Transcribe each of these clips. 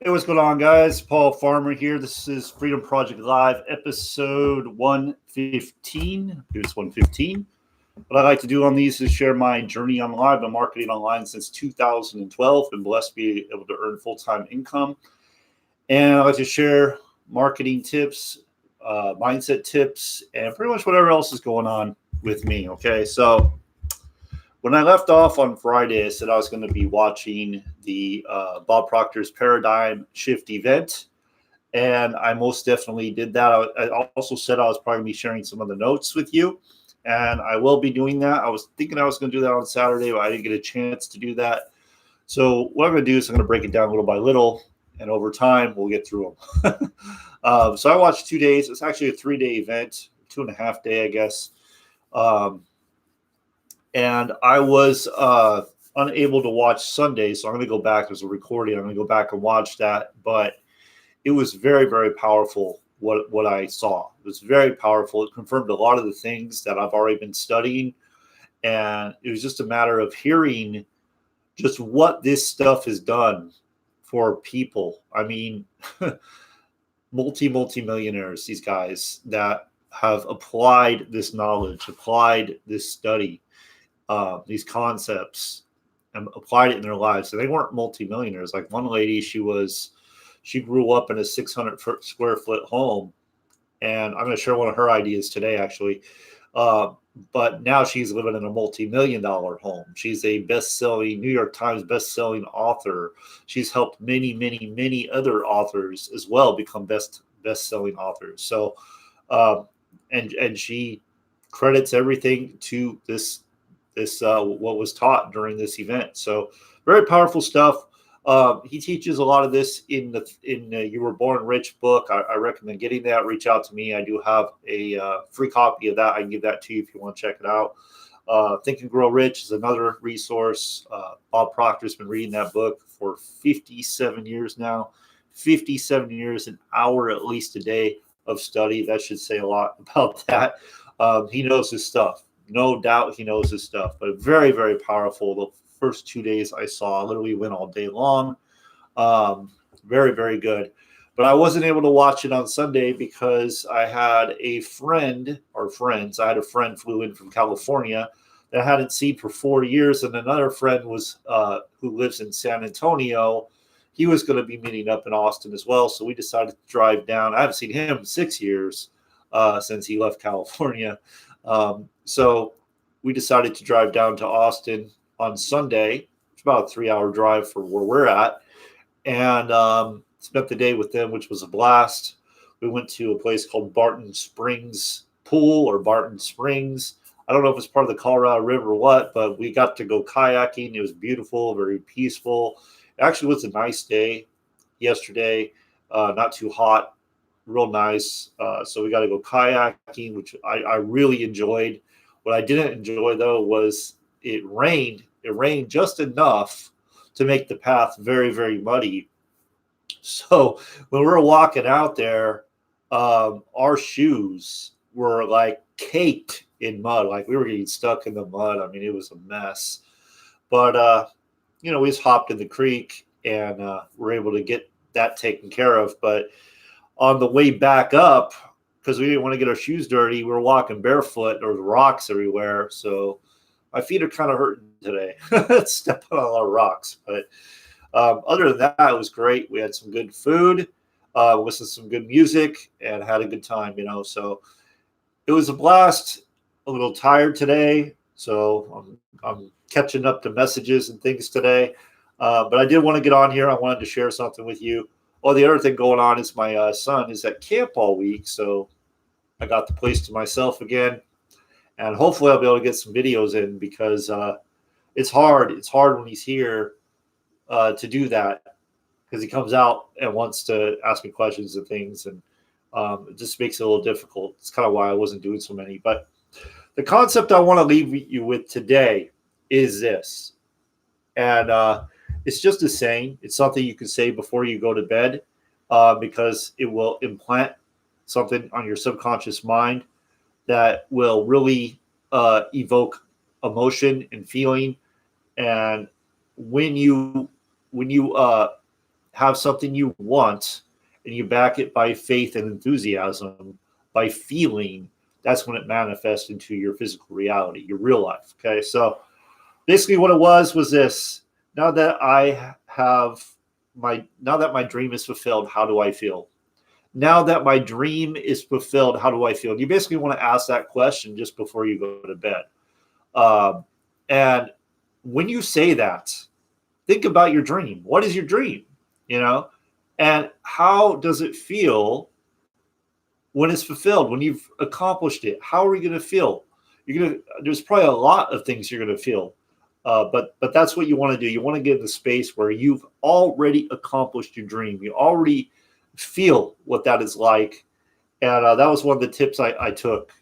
Hey, what's going on, guys? Paul Farmer here. This is Freedom Project Live, episode 115. It's 115. What I like to do on these is share my journey online. I've been marketing online since 2012. Been blessed to be able to earn full-time income. And I like to share marketing tips, mindset tips, and pretty much whatever else is going on with me. Okay, so when I left off on Friday, I said I was going to be watching the Bob Proctor's Paradigm Shift event, and I most definitely did that. I also said I was probably going to be sharing some of the notes with you, and I will be doing that. I was thinking I was going to do that on Saturday, but I didn't get a chance to do that. So what I'm going to do is I'm going to break it down little by little, and over time, we'll get through them. So I watched 2 days. It's actually a 3-day event, 2.5 day, I guess. And I was unable to watch Sunday, so I'm going to go back. There's a recording. I'm going to go back and watch that. But it was very, very powerful what I saw. It was very powerful. It confirmed a lot of the things that I've already been studying. And it was just a matter of hearing just what this stuff has done for people. I mean, multi-millionaires, these guys that have applied this knowledge, applied this study, these concepts, and applied it in their lives. So they weren't multimillionaires. Like one lady, she grew up in a 600 square foot home, and I'm going to share one of her ideas today, actually. But now she's living in a multi-million-dollar home. She's a New York Times best-selling author. She's helped many other authors as well become best-selling authors. So, and she credits everything to this what was taught during this event. So very powerful stuff. He teaches a lot of this in the You Were Born Rich book. I recommend getting that. Reach out to me. I do have a free copy of that. I can give that to you if you want to check it out. Think and Grow Rich is another resource. Bob Proctor's been reading that book for 57 years now. 57 years, an hour at least a day of study. That should say a lot about that. He knows his stuff. No doubt he knows his stuff, but very, very powerful. The first 2 days I saw literally went all day long. Very, very good. But I wasn't able to watch it on Sunday because I had a friend or friends. I had a friend flew in from California that I hadn't seen for 4 years. And another friend was who lives in San Antonio. He was going to be meeting up in Austin as well. So we decided to drive down. I haven't seen him in 6 years since he left California. So we decided to drive down to Austin on Sunday. It's about a 3-hour drive for where we're at, and spent the day with them, which was a blast. We went to a place called Barton Springs Pool or Barton Springs. I don't know if it's part of the Colorado River or what, but we got to go kayaking. It was beautiful, very peaceful. It actually was a nice day yesterday, not too hot, real nice. So we got to go kayaking, which I really enjoyed. What I didn't enjoy, though, was it rained. It rained just enough to make the path very, very muddy. So when we were walking out there, our shoes were like caked in mud. Like we were getting stuck in the mud. I mean, it was a mess. But, we just hopped in the creek and were able to get that taken care of. But on the way back up, because we didn't want to get our shoes dirty, we were walking barefoot. There was rocks everywhere. So my feet are kind of hurting today, stepping on a lot of rocks. But other than that, it was great. We had some good food, listened to some good music, and had a good time, So it was a blast. A little tired today, so I'm catching up to messages and things today. But I did want to get on here. I wanted to share something with you. Oh, the other thing going on is my son is at camp all week, so I got the place to myself again. And hopefully I'll be able to get some videos in because it's hard. It's hard when he's here to do that because he comes out and wants to ask me questions and things. And it just makes it a little difficult. It's kind of why I wasn't doing so many. But the concept I want to leave you with today is this. And it's just a saying. It's something you can say before you go to bed because it will implant something on your subconscious mind that will really evoke emotion and feeling. And when you have something you want and you back it by faith and enthusiasm, by feeling, that's when it manifests into your physical reality, your real life. Okay. So basically what it was this: now that my dream is fulfilled, how do I feel? Now that my dream is fulfilled, how do I feel? And you basically want to ask that question just before you go to bed. And when you say that, think about your dream. What is your dream? You know, and how does it feel when it's fulfilled, when you've accomplished it? How are you going to feel? There's probably a lot of things you're going to feel. But that's what you want to do. You want to get in the space where you've already accomplished your dream. You already feel what that is like. And that was one of the tips I took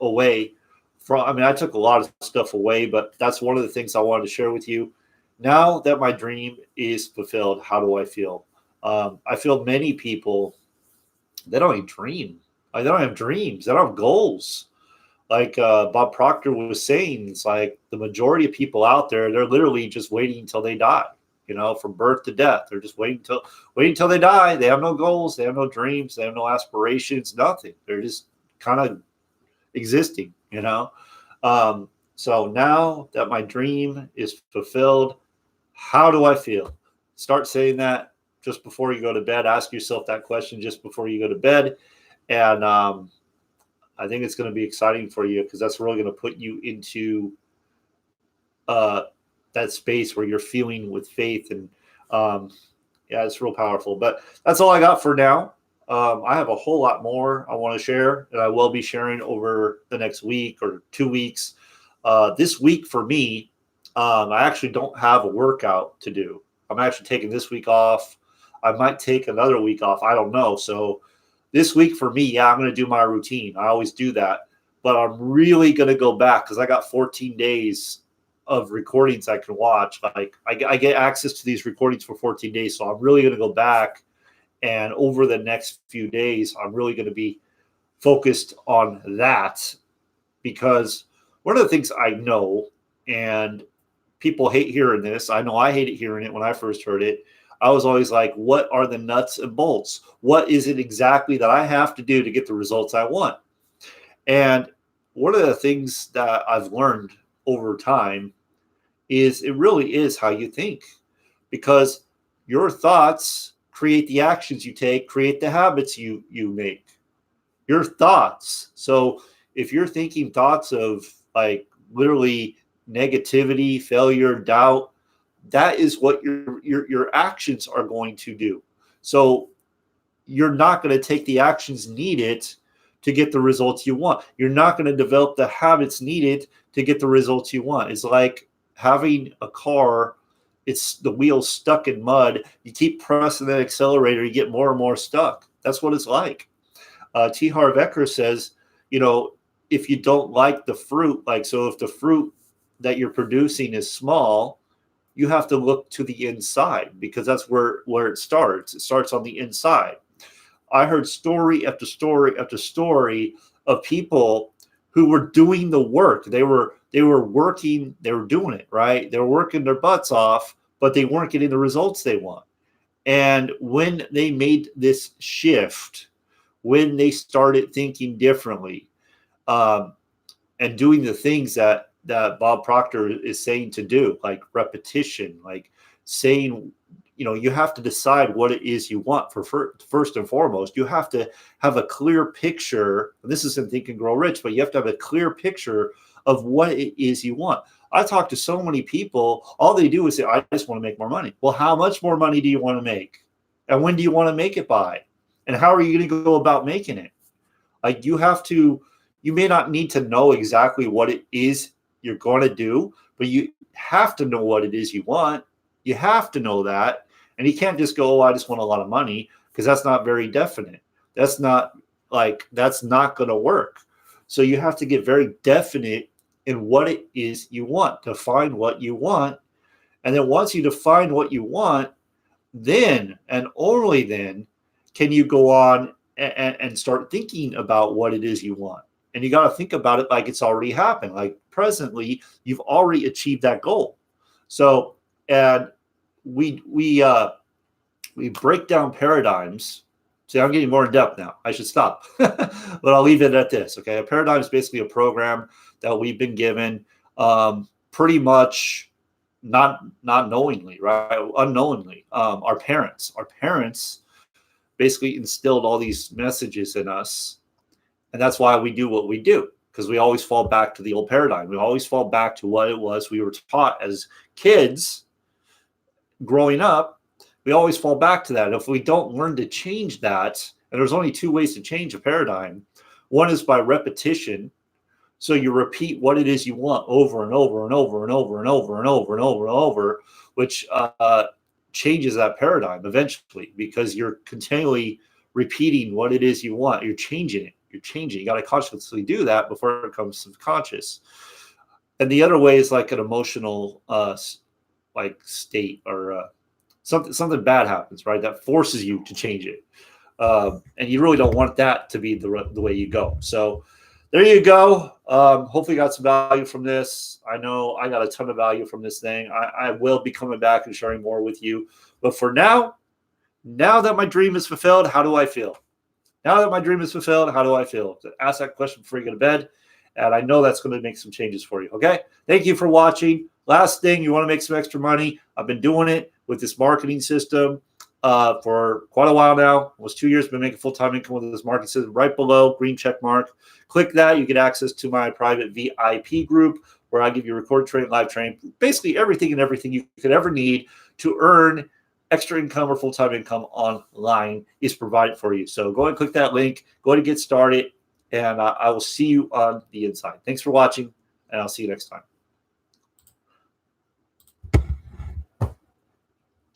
away from. I mean, I took a lot of stuff away, but that's one of the things I wanted to share with you. Now that my dream is fulfilled, how do I feel? I feel many people, they don't even dream. Like, they don't have dreams. They don't have goals. Like Bob Proctor was saying, it's like the majority of people out there, they're literally just waiting until they die, from birth to death. They're just waiting until they die. They have no goals. They have no dreams. They have no aspirations, nothing. They're just kind of existing, So now that my dream is fulfilled, how do I feel? Start saying that just before you go to bed. Ask yourself that question just before you go to bed. And I think it's going to be exciting for you, because that's really going to put you into that space where you're feeling with faith. And yeah, it's real powerful. But that's all I got for now. I have a whole lot more I want to share, and I will be sharing over the next week or 2 weeks. This week for me, I actually don't have a workout to do. I'm actually taking this week off. I might take another week off. I don't know. So this week for me, yeah, I'm going to do my routine. I always do that. But I'm really going to go back, because I got 14 days of recordings I can watch. Like I get access to these recordings for 14 days. So I'm really going to go back. And over the next few days, I'm really going to be focused on that, because one of the things I know, and people hate hearing this, I know I hated hearing it when I first heard it. I was always like, what are the nuts and bolts? What is it exactly that I have to do to get the results I want? And one of the things that I've learned over time is it really is how you think, because your thoughts create the actions you take, create the habits you make. Your thoughts. So if you're thinking thoughts of like literally negativity, failure, doubt, that is what your actions are going to do. So you're not going to take the actions needed to get the results you want. You're not going to develop the habits needed to get the results you want. It's like having a car, it's the wheels stuck in mud. You keep pressing that accelerator, you get more and more stuck. That's what it's like. T. Harv Eker says, if you don't like the fruit, so if the fruit that you're producing is small, you have to look to the inside, because that's where it starts. It starts on the inside. I heard story after story after story of people who were doing the work. They were working, they were doing it, right? They were working their butts off, but they weren't getting the results they want. And when they made this shift, when they started thinking differently, and doing the things that Bob Proctor is saying to do, like repetition, like saying, you have to decide what it is you want first and foremost. You have to have a clear picture. And this isn't Think and Grow Rich, but you have to have a clear picture of what it is you want. I talk to so many people, all they do is say, I just want to make more money. Well, how much more money do you want to make? And when do you want to make it by? And how are you going to go about making it? Like you may not need to know exactly what it is you're going to do, but you have to know what it is you want. You have to know that. And you can't just go, I just want a lot of money, because that's not very definite. That's not going to work. So you have to get very definite in what it is you want, define what you want. And then once you define what you want, then and only then can you go on and start thinking about what it is you want. And you got to think about it like it's already happened. Like presently, you've already achieved that goal. So, and we we break down paradigms. See, I'm getting more in depth now. I should stop, but I'll leave it at this. Okay, a paradigm is basically a program that we've been given, pretty much not knowingly, right? Unknowingly. Our parents basically instilled all these messages in us, and that's why we do what we do, because we always fall back to the old paradigm. We always fall back to what it was we were taught as kids growing up. We always fall back to that. If we don't learn to change that, and there's only two ways to change a paradigm. One is by repetition. So you repeat what it is you want over and over and over and over and over and over and over and over, which changes that paradigm eventually, because you're continually repeating what it is you want. You're changing it. You got to consciously do that before it becomes subconscious. And the other way is like an emotional like state, or something bad happens, right? That forces you to change it. And you really don't want that to be the way you go. So there you go. Hopefully you got some value from this. I know I got a ton of value from this thing. I will be coming back and sharing more with you. But for now that my dream is fulfilled, how do I feel? Now that my dream is fulfilled, how do I feel? Ask that question before you go to bed. And I know that's going to make some changes for you. Okay. Thank you for watching. Last thing, you want to make some extra money. I've been doing it with this marketing system for quite a while now. Almost 2 years, been making full-time income with this marketing system. Right below, green check mark. Click that. You get access to my private VIP group where I give you recorded training, live training, basically everything you could ever need to earn extra income or full-time income online is provided for you. So go ahead and click that link. Go ahead and get started, and I will see you on the inside. Thanks for watching, and I'll see you next time.